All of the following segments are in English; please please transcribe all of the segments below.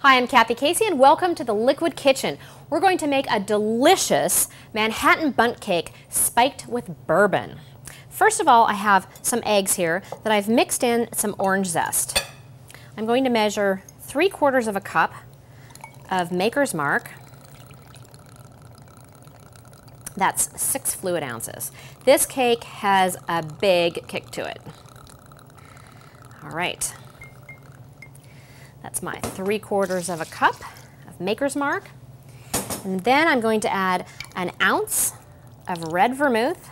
Hi, I'm Kathy Casey and welcome to the Liquid Kitchen. We're going to make a delicious Manhattan bundt cake spiked with bourbon. First of all, I have some eggs here that I've mixed in some orange zest. I'm going to measure 3/4 of a cup of Maker's Mark. That's 6 fluid ounces. This cake has a big kick to it. All right. That's my 3/4 of a cup of Maker's Mark. And then I'm going to add an ounce of red vermouth,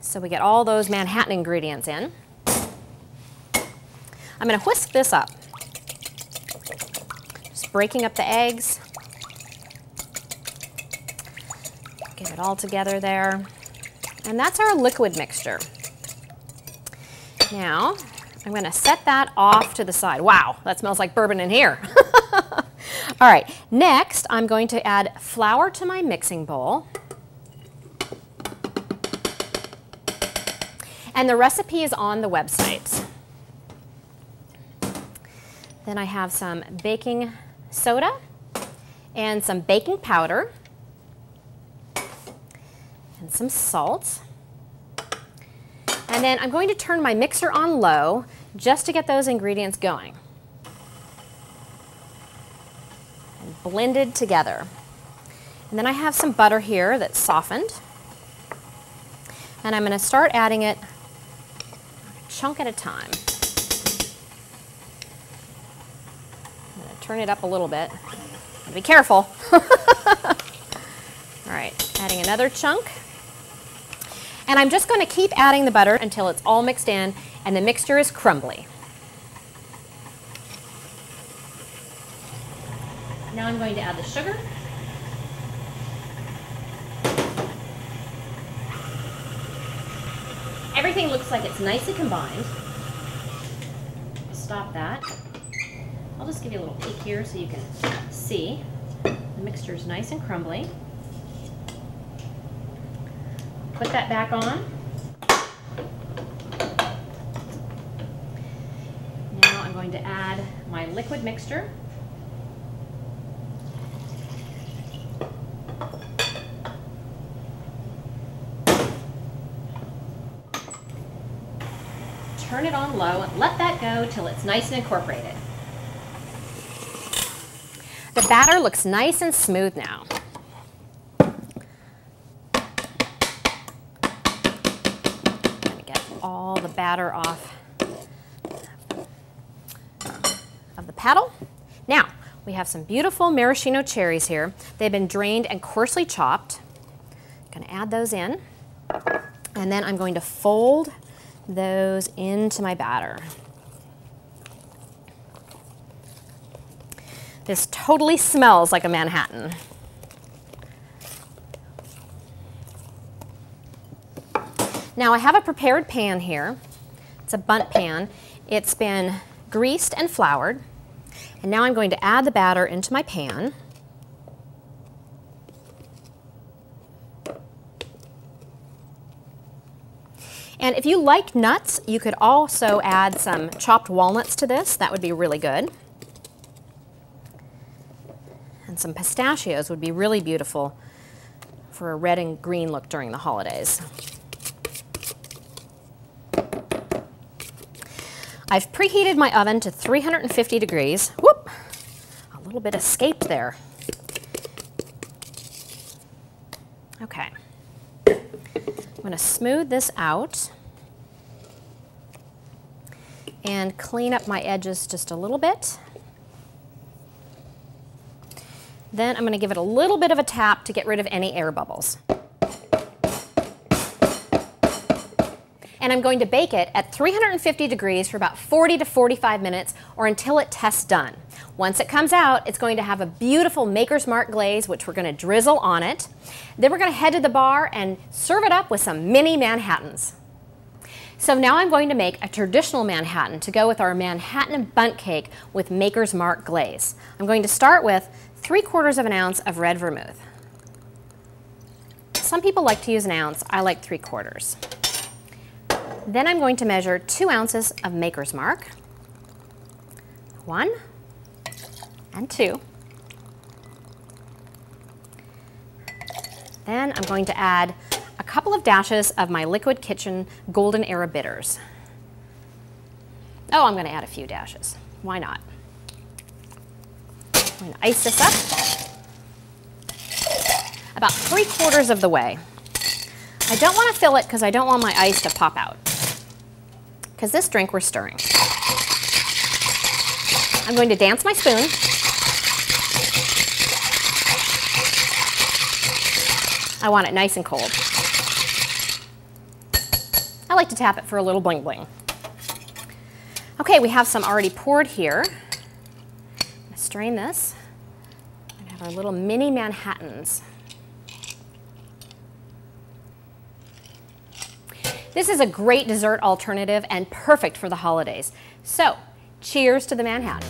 so we get all those Manhattan ingredients in. I'm going to whisk this up, just breaking up the eggs. Get it all together there. And that's our liquid mixture. Now, I'm going to set that off to the side. Wow, that smells like bourbon in here. All right, next I'm going to add flour to my mixing bowl. And the recipe is on the website. Then I have some baking soda and some baking powder and some salt. And then I'm going to turn my mixer on low just to get those ingredients going. And blended together. And then I have some butter here that's softened. And I'm going to start adding it a chunk at a time. I'm going to turn it up a little bit. Be careful. All right, adding another chunk. And I'm just going to keep adding the butter until it's all mixed in and the mixture is crumbly. Now I'm going to add the sugar. Everything looks like it's nicely combined. Stop that. I'll just give you a little peek here so you can see. The mixture is nice and crumbly. Put that back on. Now I'm going to add my liquid mixture. Turn it on low and let that go till it's nice and incorporated. The batter looks nice and smooth now. All the batter off of the paddle. Now, we have some beautiful maraschino cherries here. They've been drained and coarsely chopped. I'm going to add those in. And then I'm going to fold those into my batter. This totally smells like a Manhattan. Now I have a prepared pan here. It's a bundt pan. It's been greased and floured. And now I'm going to add the batter into my pan. And if you like nuts, you could also add some chopped walnuts to this. That would be really good. And some pistachios would be really beautiful for a red and green look during the holidays. I've preheated my oven to 350 degrees. Whoop! A little bit escaped there. Okay. I'm going to smooth this out and clean up my edges just a little bit. Then I'm going to give it a little bit of a tap to get rid of any air bubbles. And I'm going to bake it at 350 degrees for about 40 to 45 minutes or until it tests done. Once it comes out, it's going to have a beautiful Maker's Mark glaze, which we're going to drizzle on it. Then we're going to head to the bar and serve it up with some mini Manhattans. So now I'm going to make a traditional Manhattan to go with our Manhattan bundt cake with Maker's Mark glaze. I'm going to start with 3/4 of an ounce of red vermouth. Some people like to use an ounce. I like 3/4. Then I'm going to measure 2 ounces of Maker's Mark. 1, and 2. Then I'm going to add a couple of dashes of my Liquid Kitchen Golden Era Bitters. Oh, I'm going to add a few dashes. Why not? I'm going to ice this up about 3/4 of the way. I don't want to fill it because I don't want my ice to pop out. Because this drink we're stirring. I'm going to dance my spoon. I want it nice and cold. I like to tap it for a little bling bling. Okay, we have some already poured here. I'm gonna strain this and have our little mini Manhattans. This is a great dessert alternative and perfect for the holidays. So, cheers to the Manhattan.